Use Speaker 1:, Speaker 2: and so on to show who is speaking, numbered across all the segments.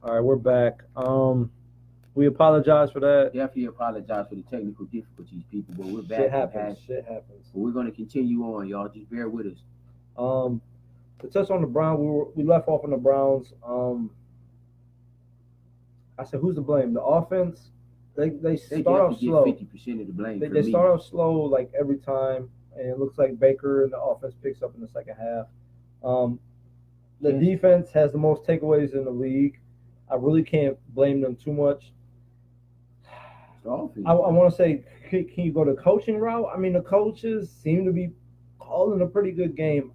Speaker 1: All right, we're back. We apologize for that.
Speaker 2: Definitely apologize for the technical difficulties, people, but we're
Speaker 1: Shit
Speaker 2: back and
Speaker 1: happens. Shit happens.
Speaker 2: but we're gonna continue on, y'all. Just bear with us.
Speaker 1: Um, to touch on the Browns, we left off on the Browns. I said, who's to blame? The offense. They
Speaker 2: They
Speaker 1: start off
Speaker 2: definitely get
Speaker 1: slow.
Speaker 2: 50% of the blame
Speaker 1: They,
Speaker 2: for
Speaker 1: they
Speaker 2: me.
Speaker 1: start off slow like every time, and it looks like Baker and the offense picks up in the second half. Um, the
Speaker 2: Yes.
Speaker 1: defense has the most takeaways in the league. I really can't blame them too much.
Speaker 2: It's the offense.
Speaker 1: I want to say, can you go the coaching route? I mean, the coaches seem to be calling a pretty good game.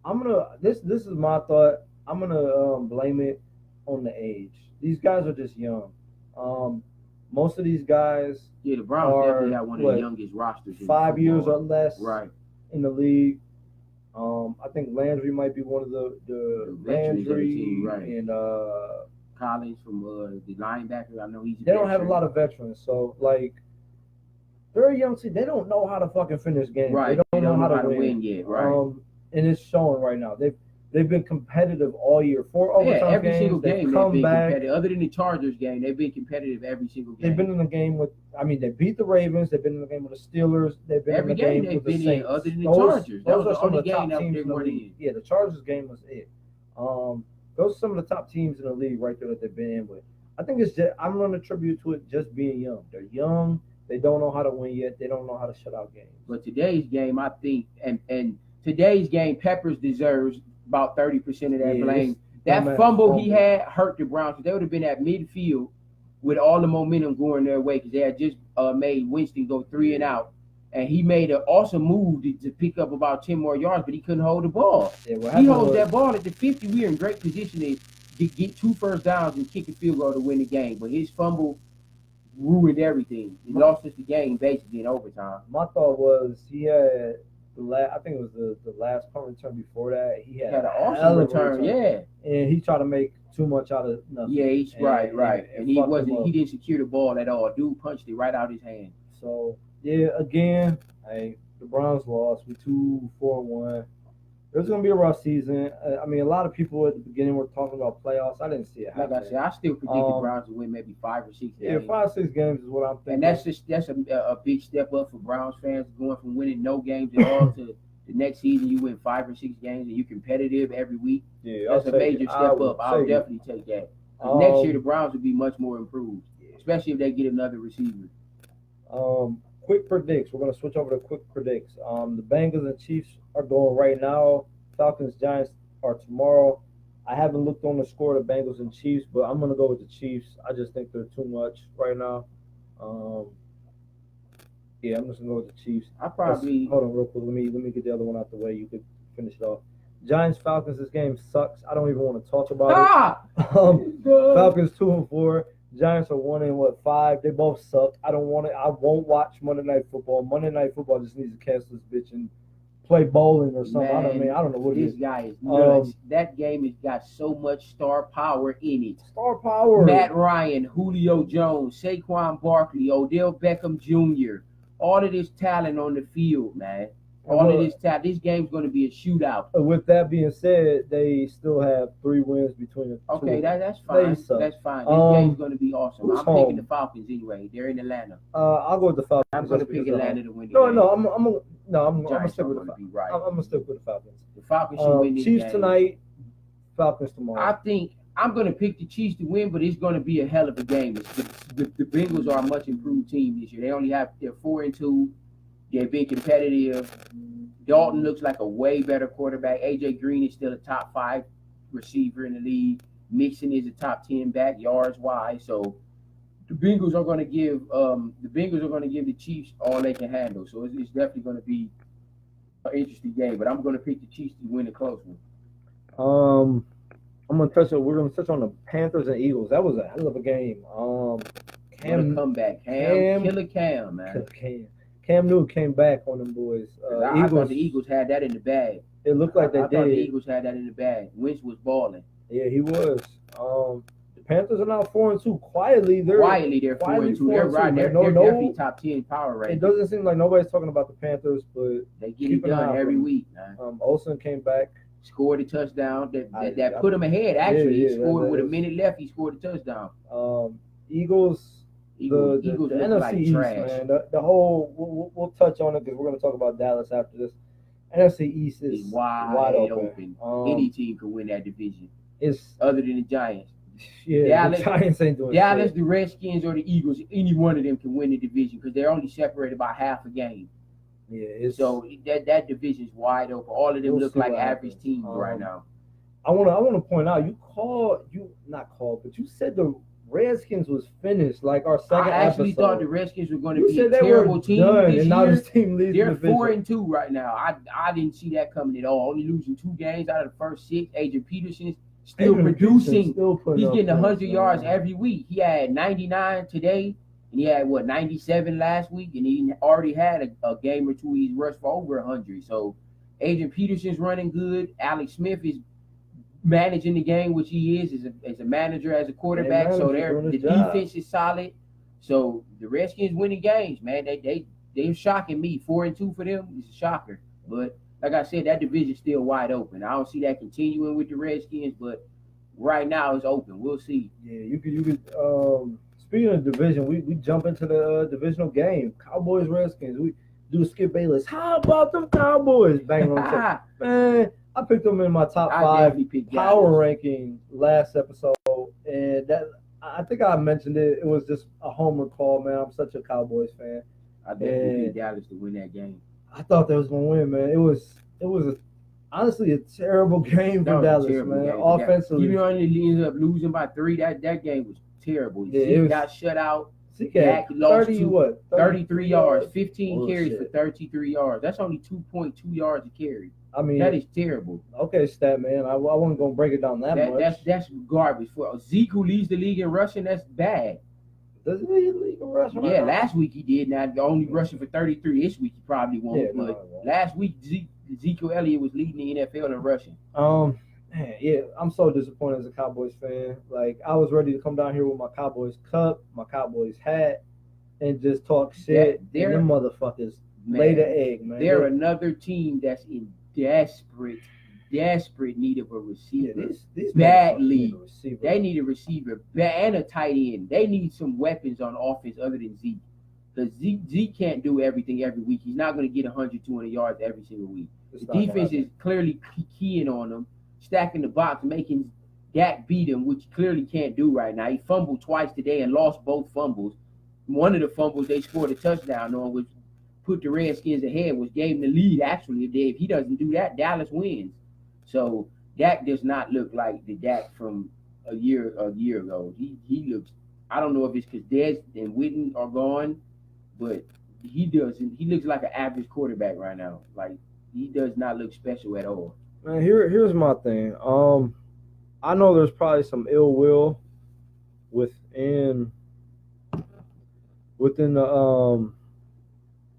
Speaker 1: I'm gonna this is my thought. I'm gonna blame it on the age. These guys are just young. Um, most of these guys
Speaker 2: Yeah, the Browns
Speaker 1: are
Speaker 2: definitely have one of the
Speaker 1: what
Speaker 2: youngest rosters in
Speaker 1: 5 years or
Speaker 2: football.
Speaker 1: less
Speaker 2: Right.
Speaker 1: in the league. I think Landry might be one of
Speaker 2: The
Speaker 1: the
Speaker 2: veterans of the
Speaker 1: Landry
Speaker 2: team, right.
Speaker 1: and
Speaker 2: Collins from the linebacker. I know he's a
Speaker 1: they don't have a
Speaker 2: veteran.
Speaker 1: lot of veterans. So like they're a young team. They don't know how to fucking finish games.
Speaker 2: Right.
Speaker 1: They
Speaker 2: They
Speaker 1: don't know
Speaker 2: don't
Speaker 1: how
Speaker 2: know
Speaker 1: to
Speaker 2: how to
Speaker 1: win.
Speaker 2: win yet. Right.
Speaker 1: And it's showing right now. They've been competitive all year. Four
Speaker 2: Yeah,
Speaker 1: overtime
Speaker 2: every single
Speaker 1: games. They've
Speaker 2: game they've
Speaker 1: come
Speaker 2: been
Speaker 1: back.
Speaker 2: competitive. Other than the Chargers game, they've been competitive every single game.
Speaker 1: They've been in the game with. I mean, they beat the Ravens. They've been in the game with the Steelers. They've been
Speaker 2: Every
Speaker 1: in the
Speaker 2: game
Speaker 1: game
Speaker 2: they've
Speaker 1: with the
Speaker 2: been in,
Speaker 1: Saints.
Speaker 2: other than the
Speaker 1: Those
Speaker 2: Chargers. That
Speaker 1: those
Speaker 2: was
Speaker 1: are
Speaker 2: the
Speaker 1: some
Speaker 2: only
Speaker 1: of the
Speaker 2: game
Speaker 1: top
Speaker 2: that
Speaker 1: teams
Speaker 2: they
Speaker 1: in the
Speaker 2: weren't
Speaker 1: league.
Speaker 2: in.
Speaker 1: Yeah, the Chargers game was it. Those are some of the top teams in the league right there that they've been in with. I think it's just I'm going to attribute to it just being young. They're young. They don't know how to win yet. They don't know how to shut out games.
Speaker 2: But today's game, I think, and today's game, Peppers deserves about 30% of that
Speaker 1: Yeah,
Speaker 2: blame.
Speaker 1: this
Speaker 2: That
Speaker 1: dumbass
Speaker 2: fumble he
Speaker 1: fumble.
Speaker 2: had hurt the Browns. They would have been at midfield with all the momentum going their way because they had just made Winston go three and out. And he made an awesome move to pick up about 10 more yards, but he couldn't hold the ball.
Speaker 1: Yeah, what
Speaker 2: He
Speaker 1: happened
Speaker 2: holds
Speaker 1: was
Speaker 2: that ball at the 50. We're in great position to get 2 first downs and kick a field goal to win the game. But his fumble ruined everything. He lost us the game basically in overtime.
Speaker 1: my thought was he had I think it was the last punt return before that. He had
Speaker 2: Had an
Speaker 1: a
Speaker 2: awesome
Speaker 1: hell of a
Speaker 2: return, yeah.
Speaker 1: and he tried to make too much out of nothing.
Speaker 2: Yeah, he's right. And he
Speaker 1: fucked him
Speaker 2: wasn't.
Speaker 1: up.
Speaker 2: He didn't secure the ball at all. Dude punched it right out his hand.
Speaker 1: So yeah, again, hey, the Browns lost. We 2-4-1. It was gonna be a rough season. I mean, a lot of people at the beginning were talking about playoffs. I didn't see it
Speaker 2: Like
Speaker 1: happening.
Speaker 2: I said, I still predict the Browns to win maybe 5 or 6
Speaker 1: Yeah,
Speaker 2: games.
Speaker 1: 5-6 games is what I'm thinking.
Speaker 2: And that's a big step up for Browns fans, going from winning no games at all to the next season you win 5 or 6 games and you're competitive every week.
Speaker 1: Yeah,
Speaker 2: That's a major step up. I'll definitely take that. Next year the Browns will be much more improved, especially if they get another receiver.
Speaker 1: Quick predicts. We're gonna switch over to quick predicts. The Bengals and Chiefs are going right now. Falcons Giants are tomorrow. I haven't looked on the score of the Bengals and Chiefs, but I'm gonna go with the Chiefs. I just think they're too much right now. Um, yeah, I'm just gonna go with the Chiefs. Hold on real quick. Let me get the other one out the way. You could finish it off. Giants Falcons. This game sucks. I don't even want to talk about it. Falcons 2-4. Giants are 1-5. They both suck. I don't want it. I won't watch Monday Night Football. Monday Night Football just needs to cancel this bitch and play bowling or something.
Speaker 2: Man,
Speaker 1: I don't know what it
Speaker 2: this
Speaker 1: is.
Speaker 2: guy is nuts. That game has got so much star power in it.
Speaker 1: Star power.
Speaker 2: Matt Ryan, Julio Jones, Saquon Barkley, Odell Beckham Jr. All of this talent on the field, man. All of this talent. This game's going to be a shootout.
Speaker 1: With that being said, they still have 3 wins between the two.
Speaker 2: Okay, that's fine. That's fine. This game's going to be awesome. I'm picking the Falcons anyway. They're in Atlanta.
Speaker 1: I'll go with the Falcons.
Speaker 2: I'm going to pick Atlanta to win the game.
Speaker 1: I'm gonna stick with the Falcons. I'm gonna stick with the Falcons.
Speaker 2: The Falcons should win this game.
Speaker 1: Chiefs tonight, Falcons tomorrow.
Speaker 2: I think I'm going to pick the Chiefs to win, but it's going to be a hell of a game. The Bengals are a much improved team this year. They're 4-2. They've been competitive. Dalton looks like a way better quarterback. AJ Green is still a top 5 receiver in the league. Mixon is a top 10 back yards wise. So the Bengals are going to give the Chiefs all they can handle. So it's definitely going to be an interesting game. But I'm going to pick the Chiefs to win a close one.
Speaker 1: We're gonna touch on the Panthers and Eagles. That was a hell of a game.
Speaker 2: Cam comeback. Killer Cam, man.
Speaker 1: Cam Newton came back on them boys.
Speaker 2: I thought the Eagles had that in the bag.
Speaker 1: It looked like they did.
Speaker 2: I thought the Eagles had that in the bag. Wentz was balling.
Speaker 1: Yeah, he was. The Panthers are now 4-2. Quietly, they're
Speaker 2: 4-2. They're right. They're definitely top 10 power rankings.
Speaker 1: It doesn't seem like nobody's talking about the Panthers, but
Speaker 2: they get it done every week, man.
Speaker 1: Olsen came back.
Speaker 2: scored a touchdown that
Speaker 1: I-
Speaker 2: put him ahead. Actually,
Speaker 1: yeah,
Speaker 2: he scored
Speaker 1: that
Speaker 2: with a
Speaker 1: is-
Speaker 2: minute left. He scored a touchdown.
Speaker 1: Eagles.
Speaker 2: Eagles
Speaker 1: The
Speaker 2: look
Speaker 1: NFC
Speaker 2: like
Speaker 1: East,
Speaker 2: trash.
Speaker 1: man. The whole we'll touch on it because we're going to talk about Dallas after this. NFC East is
Speaker 2: It's wide open. Any team can win that division,
Speaker 1: It's
Speaker 2: other than the Giants.
Speaker 1: the Giants ain't doing
Speaker 2: Dallas,
Speaker 1: shit.
Speaker 2: the Redskins, or the Eagles. Any one of them can win the division because they're only separated by half a game.
Speaker 1: Yeah,
Speaker 2: So that division's wide open. All of them
Speaker 1: We'll
Speaker 2: look
Speaker 1: see
Speaker 2: like
Speaker 1: what
Speaker 2: average
Speaker 1: happens.
Speaker 2: teams right now.
Speaker 1: I want to point out but you said the Redskins was finished like our second
Speaker 2: I actually
Speaker 1: episode.
Speaker 2: thought the Redskins were going to
Speaker 1: You
Speaker 2: be
Speaker 1: said
Speaker 2: a
Speaker 1: they
Speaker 2: terrible
Speaker 1: were
Speaker 2: team
Speaker 1: done,
Speaker 2: this
Speaker 1: and now
Speaker 2: year.
Speaker 1: this team leads
Speaker 2: They're
Speaker 1: the division.
Speaker 2: 4-2 right now. I didn't see that coming at all. Only losing 2 games out of the first 6. Adrian Peterson's still
Speaker 1: Adrian Peterson's
Speaker 2: producing.
Speaker 1: still putting
Speaker 2: He's
Speaker 1: up
Speaker 2: getting 100
Speaker 1: points,
Speaker 2: yards
Speaker 1: man.
Speaker 2: every week. He had 99 today, and he had 97 last week, and he already had a game or two he's rushed for over 100. So Adrian Peterson's running good. Alex Smith is managing the game, which he is as a manager, as a quarterback. So the defense is solid. So the Redskins winning games, man. They're shocking me. 4-2 for them is a shocker. But like I said, that division's still wide open. I don't see that continuing with the Redskins, but right now it's open. We'll see.
Speaker 1: Yeah, you could. Speaking of division, we jump into the divisional game. Cowboys Redskins. We do Skip Bayless. How about them Cowboys? Bang on top. Man, I picked them in my top 5 power ranking last episode, and that I think I mentioned it. It was just a homer call, man. I'm such a Cowboys fan.
Speaker 2: I definitely picked Dallas to win that game.
Speaker 1: I thought they was gonna win, man. It was honestly a terrible game for Dallas, man. Offensively,
Speaker 2: even though they ended up losing by 3, that game was terrible.
Speaker 1: Yeah,
Speaker 2: Zeke got shut out.
Speaker 1: Zeke had
Speaker 2: 33 yards, 15 carries
Speaker 1: Bullshit.
Speaker 2: for 33 yards. That's only 2.2 yards a carry.
Speaker 1: I mean,
Speaker 2: that is terrible.
Speaker 1: Okay, stat man. I wasn't gonna break it down that much.
Speaker 2: That's garbage. For Zeke, who leads the league in rushing, that's bad.
Speaker 1: Does he lead the league in rushing?
Speaker 2: Yeah, last week he did. Now only rushing for 33. This week he probably won't.
Speaker 1: Yeah,
Speaker 2: but last week Ezekiel Elliott was leading the NFL in rushing.
Speaker 1: Man, yeah, I'm so disappointed as a Cowboys fan. Like, I was ready to come down here with my Cowboys cup, my Cowboys hat, and just talk shit. And them motherfuckers lay the egg, man.
Speaker 2: They're another team that's in desperate need of a receiver.
Speaker 1: Yeah, these
Speaker 2: badly. They need a receiver and a tight end. They need some weapons on offense other than Zeke. Because Zeke can't do everything every week. He's not going to get 100, 200 yards every single week. The defense is clearly keying on him, stacking the box, making Dak beat him, which he clearly can't do right now. He fumbled twice today and lost both fumbles. One of the fumbles they scored a touchdown on, which put the Redskins ahead, which gave them the lead, actually. If he doesn't do that, Dallas wins. So Dak does not look like the Dak from a year ago. He looks, I don't know if it's because Dez and Witten are gone, but he looks like an average quarterback right now. Like, he does not look special at all.
Speaker 1: Man, here's my thing. I know there's probably some ill will within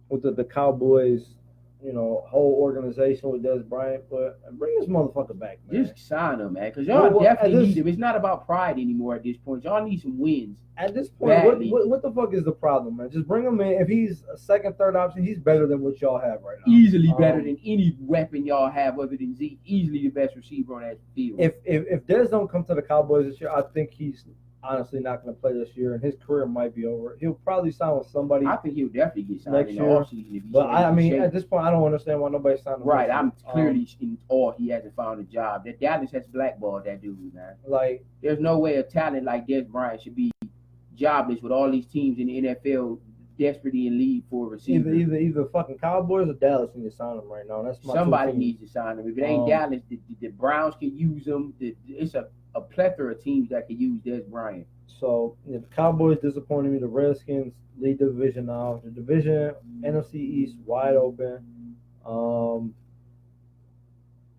Speaker 1: the Cowboys, whole organization with Dez Bryant, but bring this motherfucker back, man.
Speaker 2: Just sign him, man, because y'all definitely need him. It's not about pride anymore at this point. Y'all need some wins.
Speaker 1: At this point, what the fuck is the problem, man? Just bring him in. If he's a second, third option, he's better than what y'all have right now.
Speaker 2: Easily better than any weapon y'all have other than Zeke. Easily the best receiver on that field.
Speaker 1: If Dez don't come to the Cowboys this year, I think he's honestly not going to play this year, and his career might be over. He'll probably sign with somebody.
Speaker 2: I think he'll definitely get signed
Speaker 1: next
Speaker 2: in the
Speaker 1: year.
Speaker 2: offseason.
Speaker 1: But I mean, at this point, I don't understand why nobody's signed him.
Speaker 2: Right, I'm clearly in awe he hasn't found a job. That Dallas has blackballed that dude, man.
Speaker 1: Like,
Speaker 2: there's no way a talent like Dez Bryant should be jobless with all these teams in the NFL desperately in league for a receiver.
Speaker 1: Either fucking Cowboys or Dallas need to sign him right now. That's
Speaker 2: somebody needs to sign him. If it ain't Dallas, the Browns can use him. It's a plethora of teams that can use Dez Bryant.
Speaker 1: So the Cowboys disappointed me. The Redskins lead the division now. The division, NFC East, wide open.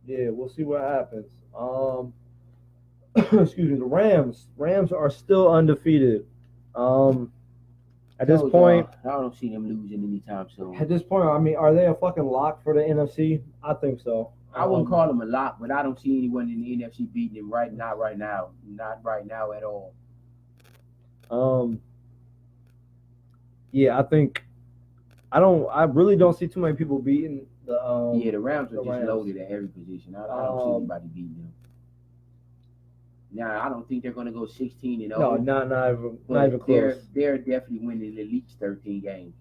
Speaker 1: Yeah, we'll see what happens. Excuse me. The Rams are still undefeated. At this point,
Speaker 2: I don't see them losing anytime soon.
Speaker 1: At this point, I mean, are they a fucking lock for the NFC? I think so.
Speaker 2: I wouldn't call them a lock, but I don't see anyone in the NFC beating them not right now at all.
Speaker 1: Yeah, I really don't see too many people beating
Speaker 2: The Rams are
Speaker 1: the
Speaker 2: just
Speaker 1: Rams.
Speaker 2: loaded at every position. I don't see anybody beating them. Now I don't think they're going to go 16-0.
Speaker 1: No, not even close.
Speaker 2: They're definitely winning at least 13 games.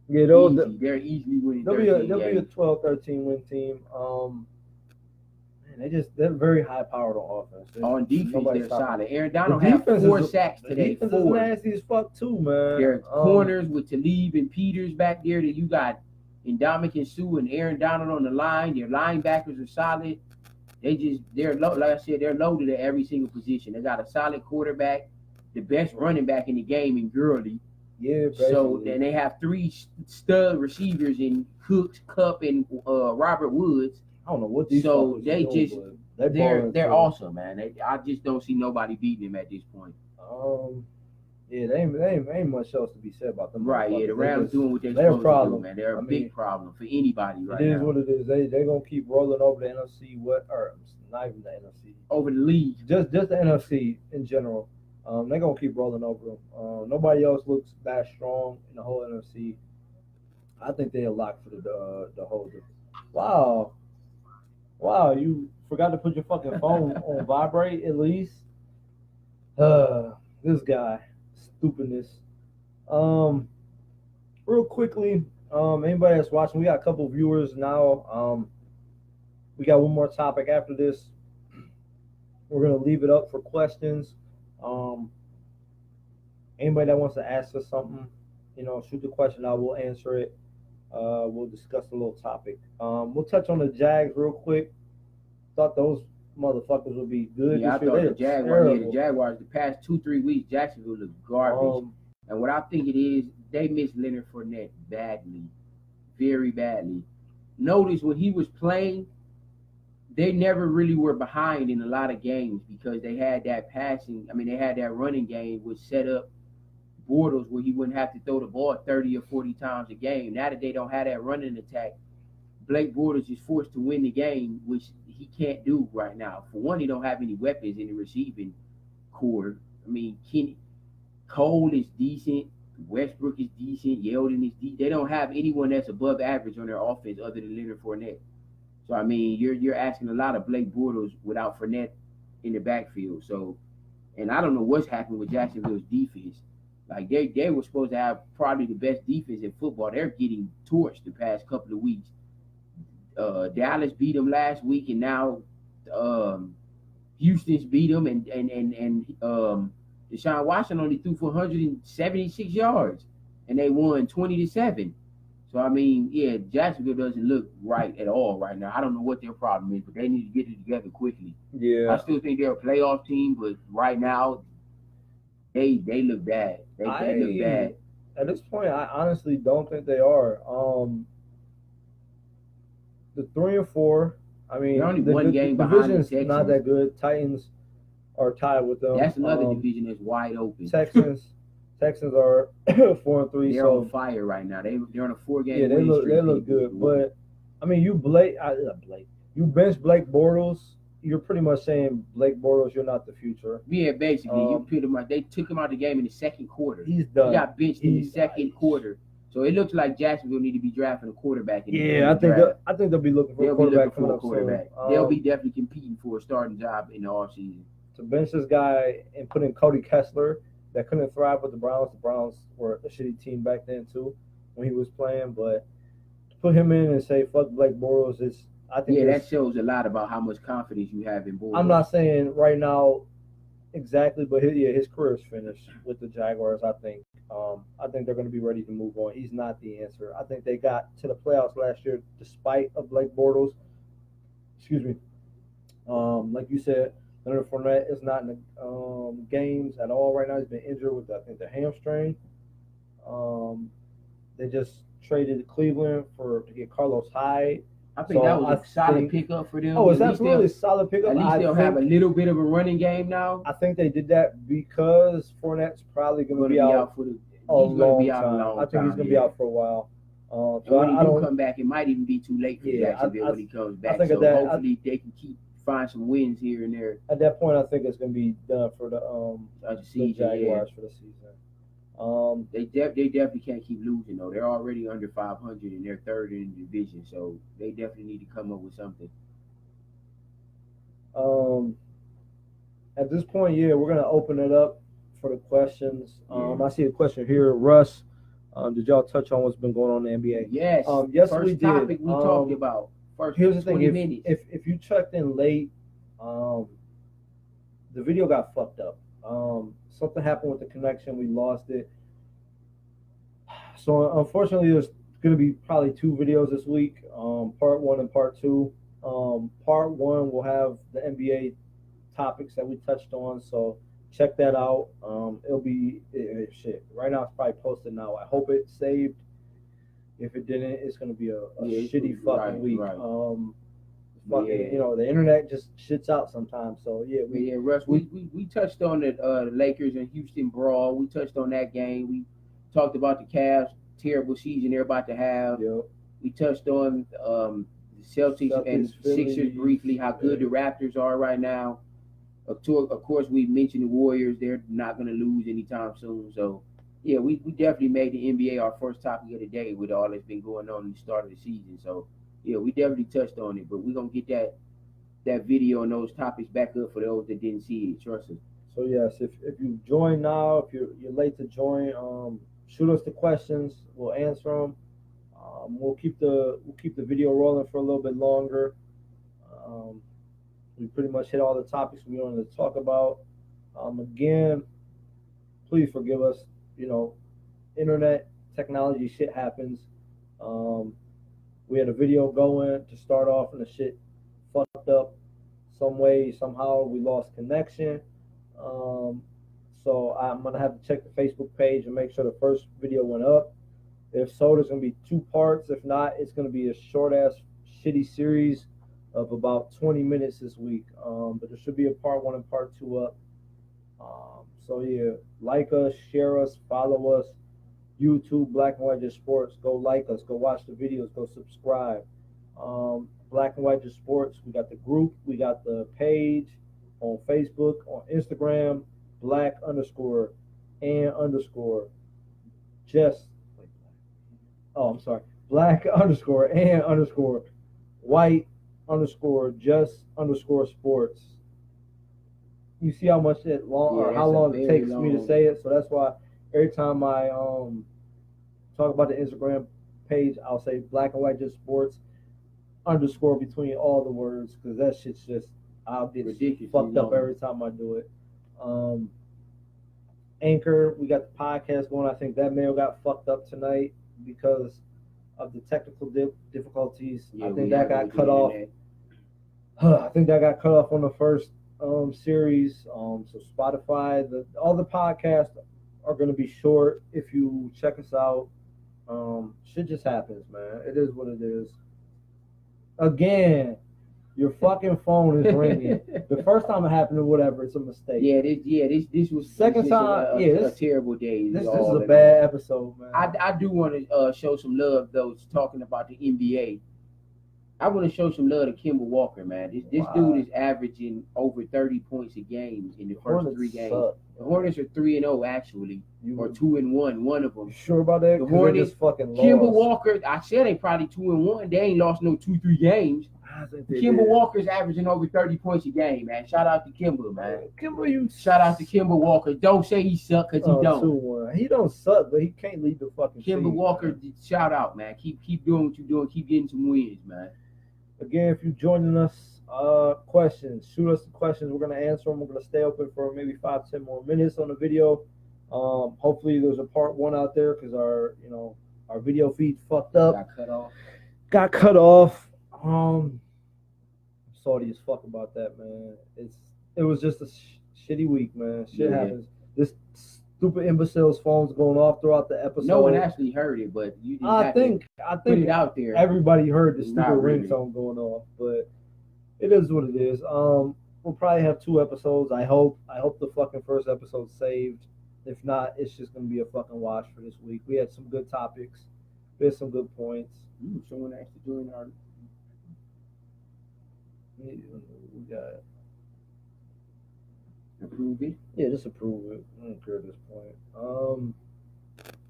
Speaker 1: Yeah,
Speaker 2: They're easily winning.
Speaker 1: They'll be a 12-13 win team. Man, they're very high powered on offense.
Speaker 2: On defense, they're solid. Aaron
Speaker 1: The
Speaker 2: Donald had
Speaker 1: defense
Speaker 2: 4
Speaker 1: is-
Speaker 2: sacks today.
Speaker 1: Defense
Speaker 2: 4.
Speaker 1: is nasty as fuck too, man.
Speaker 2: There's corners with Talib and Peters back there that you got Ndamukong Suh and Aaron Donald on the line. Their linebackers are solid. They're like I said, they're loaded at every single position. They got a solid quarterback, the best running back in the game in Gurley.
Speaker 1: Yeah,
Speaker 2: So
Speaker 1: basically.
Speaker 2: then they have 3 stud receivers in Cooks, Kupp, and Robert Woods.
Speaker 1: I don't know what these
Speaker 2: So
Speaker 1: fuckers
Speaker 2: they
Speaker 1: are doing,
Speaker 2: just-
Speaker 1: but
Speaker 2: They're
Speaker 1: balling
Speaker 2: awesome, man. I just don't see nobody beating them at this point.
Speaker 1: too. Yeah, they ain't much else to be said about them.
Speaker 2: Right? Yeah, the
Speaker 1: They
Speaker 2: Rams
Speaker 1: just-
Speaker 2: doing what they're
Speaker 1: they're a
Speaker 2: supposed
Speaker 1: problem.
Speaker 2: to do, man. They're a
Speaker 1: I
Speaker 2: big
Speaker 1: mean,
Speaker 2: problem for anybody right
Speaker 1: It is
Speaker 2: now.
Speaker 1: what it is. They're gonna keep rolling over the NFC. Or not even the NFC.
Speaker 2: Over the league.
Speaker 1: Just the NFC in general. They're gonna keep rolling over them. Nobody else looks that strong in the whole NFC. I think they're locked for the holder. Wow, you forgot to put your fucking phone on vibrate at least. This guy, stupidness. Real quickly, anybody that's watching, we got a couple viewers now. We got one more topic after this. We're gonna leave it up for questions. Anybody that wants to ask us something, shoot the question out. We'll answer it. We'll discuss the little topic. We'll touch on the Jags real quick. Thought those motherfuckers would be good.
Speaker 2: Yeah, I
Speaker 1: this
Speaker 2: thought
Speaker 1: year.
Speaker 2: the Jaguars, the past 2-3 weeks, Jacksonville looked garbage. And what I think it is, they missed Leonard Fournette badly, very badly. Notice when he was playing, they never really were behind in a lot of games because they had that they had that running game which set up Bortles where he wouldn't have to throw the ball 30 or 40 times a game. Now that they don't have that running attack, Blake Bortles is forced to win the game, which he can't do right now. For one, he don't have any weapons in the receiving core. I mean, Cole is decent. Westbrook is decent. Yeldon is decent. They don't have anyone that's above average on their offense other than Leonard Fournette. So, I mean, you're asking a lot of Blake Bortles without Fournette in the backfield. So, and I don't know what's happening with Jacksonville's defense. Like, they were supposed to have probably the best defense in football. They're getting torched the past couple of weeks. Dallas beat them last week, and now Houston's beat them, and Deshaun Watson only threw for 176 yards, and they won 20-7. So, I mean, yeah, Jacksonville doesn't look right at all right now. I don't know what their problem is, but they need to get it together quickly.
Speaker 1: Yeah.
Speaker 2: I still think they're a playoff team, but right now, they look bad. They look bad.
Speaker 1: At this point, I honestly don't think they are. The 3 and 4. I mean,
Speaker 2: They're only one game behind the
Speaker 1: division's
Speaker 2: Texans.
Speaker 1: not that good. Titans are tied with them.
Speaker 2: That's another division that's wide open.
Speaker 1: Texans are 4-3.
Speaker 2: They're
Speaker 1: So
Speaker 2: on fire right now. They're on a 4-game
Speaker 1: yeah, they
Speaker 2: win
Speaker 1: look
Speaker 2: streak.
Speaker 1: good. But I mean, you bench Blake Bortles. You're pretty much saying Blake Bortles, you're not the future.
Speaker 2: Yeah, basically, you pretty much. They took him out of the game in the second quarter.
Speaker 1: He's done.
Speaker 2: He got benched in the second quarter. So it looks like Jacksonville need to be drafting a quarterback.
Speaker 1: I think they'll be looking for a quarterback coming up soon.
Speaker 2: They'll be definitely competing for a starting job in the offseason.
Speaker 1: To bench this guy and put in Cody Kessler that couldn't thrive with the Browns. The Browns were a shitty team back then too when he was playing. But to put him in and say fuck Blake Bortles
Speaker 2: that shows a lot about how much confidence you have in Bortles.
Speaker 1: I'm not saying right now exactly, but his career is finished with the Jaguars. I think they're going to be ready to move on. He's not the answer. I think they got to the playoffs last year despite of Blake Bortles. Excuse me. Like you said, Leonard Fournette is not in the games at all right now. He's been injured with, I think, the hamstring. They just traded Cleveland to get Carlos Hyde.
Speaker 2: I think that was a solid pickup for them.
Speaker 1: Oh, it's absolutely a solid pickup.
Speaker 2: At least they'll have a little bit of a running game now.
Speaker 1: I think they did that because Fournette's probably going to be out for a long time. I think he's going to be out for a while.
Speaker 2: So when he do come back, it might even be too late for Jacksonville when he comes back. So hopefully they can find some wins here and there.
Speaker 1: At that point, I think it's going to be done for the Jaguars for the season.
Speaker 2: They definitely can't keep losing though. They're already under 500 and they're third in the division, so they definitely need to come up with something.
Speaker 1: At this point, yeah, we're gonna open it up for the questions. I see a question here, Russ. Did y'all touch on what's been going on in the NBA?
Speaker 2: Yes.
Speaker 1: Yes,
Speaker 2: First
Speaker 1: we did.
Speaker 2: topic we talked about. First
Speaker 1: Here's the
Speaker 2: 20
Speaker 1: thing:
Speaker 2: minutes.
Speaker 1: if you checked in late, the video got fucked up. Something happened with the connection. We lost it. So unfortunately, there's going to be probably two videos this week, part one and part two. Part one will have the NBA topics that we touched on, so check that out. It'll be shit. Right now, it's probably posted now. I hope it saved. If it didn't, it's going to be a shitty fucking week.
Speaker 2: Right.
Speaker 1: Fucking, the internet just shits out sometimes. So yeah,
Speaker 2: Russ, we touched on the Lakers and Houston brawl. We touched on that game. We talked about the Cavs terrible season they're about to have.
Speaker 1: Yep.
Speaker 2: We touched on the Celtics and
Speaker 1: Philly,
Speaker 2: Sixers briefly, how good the Raptors are right now. Of course, we mentioned the Warriors. They're not going to lose anytime soon. So, yeah, we definitely made the NBA our first topic of the day with all that's been going on in the start of the season. So, yeah, we definitely touched on it. But we're going to get that video and those topics back up for those that didn't see it. Trust us.
Speaker 1: So, yes, if you join now, if you're late to join, shoot us the questions. We'll answer them. We'll keep the video rolling for a little bit longer. We pretty much hit all the topics we wanted to talk about. Again, please forgive us. Internet technology shit happens. We had a video going to start off, and the shit fucked up some way, somehow. We lost connection. So I'm gonna have to check the Facebook page and make sure the first video went up. If so, there's gonna be two parts. If not, it's gonna be a short ass shitty series of about 20 minutes this week. But there should be a part one and part two up. So yeah, like us, share us, follow us. YouTube, Black and White Just Sports. Go like us. Go watch the videos. Go subscribe. Black and White Just Sports. We got the group. We got the page on Facebook, on Instagram. Black_and_white_just_sports. You see how much how long it takes me to say it, so that's why every time I talk about the Instagram page, I'll say Black and White Just Sports _ between all the words, because that shit's just, I'll get ridiculous fucked up every time I do it. Anchor, we got the podcast going. I think that mail got fucked up tonight because of the technical difficulties. I think that got cut off. I think that got cut off on the first series. So Spotify, all the podcasts are going to be short. If you check us out, shit just happens, man. It is what it is. Again, your fucking phone is ringing. The first time it happened or whatever, it's a mistake.
Speaker 2: This was
Speaker 1: second time.
Speaker 2: A terrible day.
Speaker 1: This is a bad episode, man.
Speaker 2: I do want to show some love though. Talking about the NBA, I want to show some love to Kemba Walker, man. This dude is averaging over 30 points a game in the first 3 games. The Hornets are 3-0 actually, or 2-1. One of them.
Speaker 1: You sure about that?
Speaker 2: The Hornets
Speaker 1: fucking lost.
Speaker 2: Kemba Walker, I said they probably 2-1. They ain't lost no 2-3 games. Kemba Walker's averaging over 30 points a game, man. Shout out to Kemba, man. Shout out to Kemba Walker. Don't say he suck, because he don't.
Speaker 1: 2-1. He don't suck, but he can't lead the fucking
Speaker 2: Kemba
Speaker 1: team,
Speaker 2: Walker,
Speaker 1: man.
Speaker 2: Shout out, man. Keep doing what you're doing. Keep getting some wins, man.
Speaker 1: Again, if you're joining us, questions, shoot us the questions. We're going to answer them. We're going to stay open for maybe 5-10 more minutes on the video. Hopefully there's a part one out there, because our video feed fucked up. Got cut off. Salty as fuck about that, man. It was just a shitty week, man. Shit happens. This stupid imbecile's phone's going off throughout the episode.
Speaker 2: No one actually heard it, but you just
Speaker 1: I think
Speaker 2: put it out there.
Speaker 1: Everybody heard the stupid ringtone going off, but it is what it is. We'll probably have 2 episodes. I hope the fucking first episode saved. If not, it's just gonna be a fucking wash for this week. We had some good topics. We had some good points.
Speaker 2: Someone actually doing our.
Speaker 1: We got
Speaker 2: Approve it.
Speaker 1: Yeah, just approve it. I don't care at this point.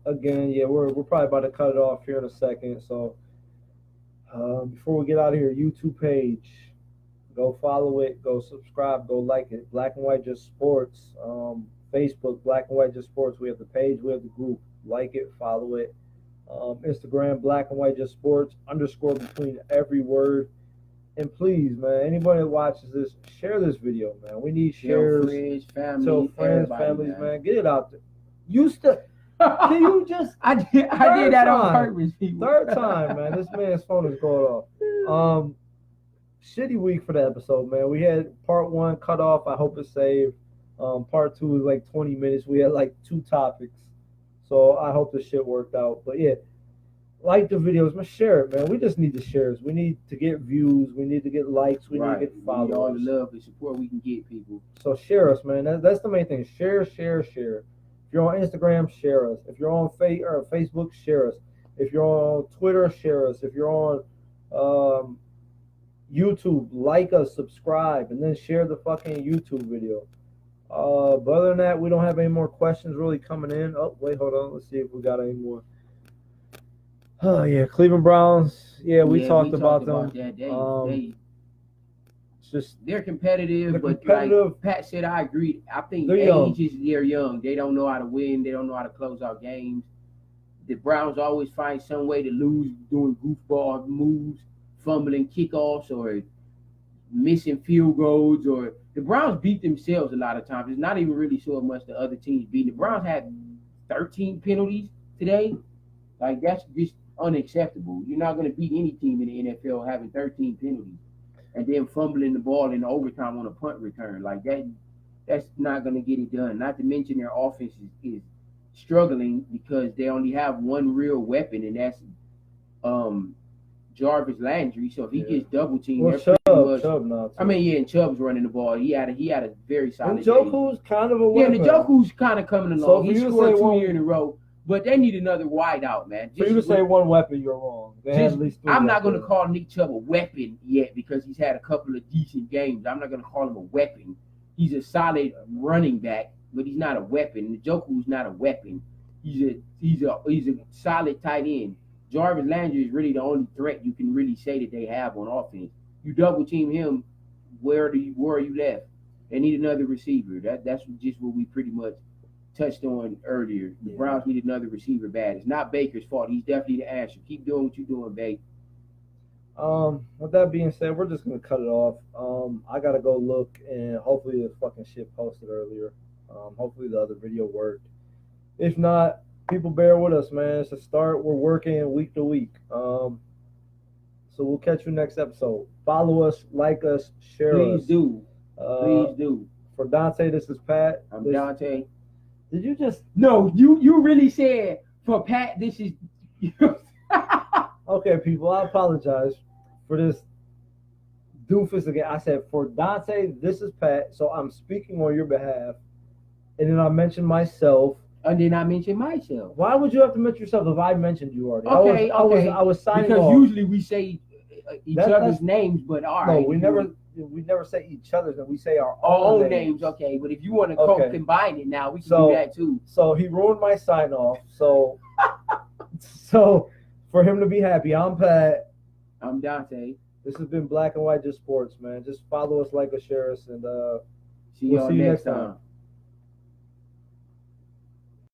Speaker 1: again, yeah, we're probably about to cut it off here in a second. So before we get out of here, YouTube page, go follow it, go subscribe, go like it. Black and White Just Sports. Facebook, Black and White Just Sports. We have the page, we have the group. Like it, follow it. Instagram, Black and White Just Sports, _ between every word. And please, man, anybody that watches this, share this video, man. We need shares.
Speaker 2: Tell friends,
Speaker 1: families, man. Get it out there. You still, can you just?
Speaker 2: I did that on purpose, people.
Speaker 1: Third time, man. This man's phone is going off. Shitty week for the episode, man. We had part 1 cut off. I hope it's saved. Part 2 was like 20 minutes. We had like 2 topics. So I hope this shit worked out. But yeah, like the videos, man. Share it, man. We just need the shares. We need to get views. We need to get likes. We need to get followers.
Speaker 2: We need all the love and support we can get, people.
Speaker 1: So share us, man. That's the main thing. Share. If you're on Instagram, share us. If you're on Facebook, share us. If you're on Twitter, share us. If you're on YouTube, like us, subscribe, and then share the fucking YouTube video. But other than that, we don't have any more questions really coming in. Oh, wait, hold on. Let's see if we got any more. Oh, yeah, Cleveland Browns. Yeah, we talked about them.
Speaker 2: That.
Speaker 1: It's just
Speaker 2: they're competitive,
Speaker 1: they're
Speaker 2: but
Speaker 1: competitive.
Speaker 2: like Pat said, I agree. I think
Speaker 1: They're
Speaker 2: they're young. They don't know how to win. They don't know how to close out games. The Browns always find some way to lose, doing goofball moves, fumbling kickoffs, or missing field goals, or the Browns beat themselves a lot of times. It's not even really so much the other teams beating. The Browns had 13 penalties today. Like, that's just unacceptable. You're not going to beat any team in the NFL having 13 penalties and then fumbling the ball in overtime on a punt return. Like, that's not going to get it done. Not to mention their offense is struggling because they only have one real weapon, and that's Jarvis Landry. So if he gets double teamed,
Speaker 1: Chubb now.
Speaker 2: I mean, and Chubb's running the ball. He had a very solid.
Speaker 1: Njoku's kind of a weapon.
Speaker 2: Yeah, Njoku's kind of coming along.
Speaker 1: So
Speaker 2: he scored 2 years in a row, but they need another wide out, man.
Speaker 1: For you to say one weapon, you're wrong. They have at least 3
Speaker 2: I'm not going to call Nick Chubb a weapon yet because he's had a couple of decent games. I'm not going to call him a weapon. He's a solid running back, but he's not a weapon. Njoku's not a weapon. He's a solid tight end. Jarvis Landry is really the only threat you can really say that they have on offense. You double team him, where are you left? They need another receiver. That's just what we pretty much touched on earlier. The Browns need another receiver bad. It's not Baker's fault. He's definitely the answer. Keep doing what you're doing, Baker.
Speaker 1: With that being said, we're just gonna cut it off. I gotta go look, and hopefully the fucking shit posted earlier. Hopefully the other video worked. If not, people bear with us, man. It's a start. We're working week to week. So we'll catch you next episode. Follow us, like us, share us.
Speaker 2: Please do. Please do.
Speaker 1: For Dante, this is Pat.
Speaker 2: I'm Dante.
Speaker 1: Did you just?
Speaker 2: No, you really said for Pat. This is.
Speaker 1: Okay, people. I apologize for this doofus again. I said for Dante, this is Pat. So I'm speaking on your behalf, and then I mentioned myself.
Speaker 2: And then I mentioned myself.
Speaker 1: Why would you have to mention yourself if I mentioned you already?
Speaker 2: Okay,
Speaker 1: I was signing
Speaker 2: because
Speaker 1: off.
Speaker 2: Usually we say each other's names, but all right.
Speaker 1: No, we never say each other's, and we say our
Speaker 2: own
Speaker 1: own
Speaker 2: names. Okay, but if you want to combine it now, we can do that too.
Speaker 1: So he ruined my sign off. So for him to be happy, I'm Pat.
Speaker 2: I'm Dante.
Speaker 1: This has been Black and White Just Sports, man. Just follow us, like us, share us, and
Speaker 2: see you next time.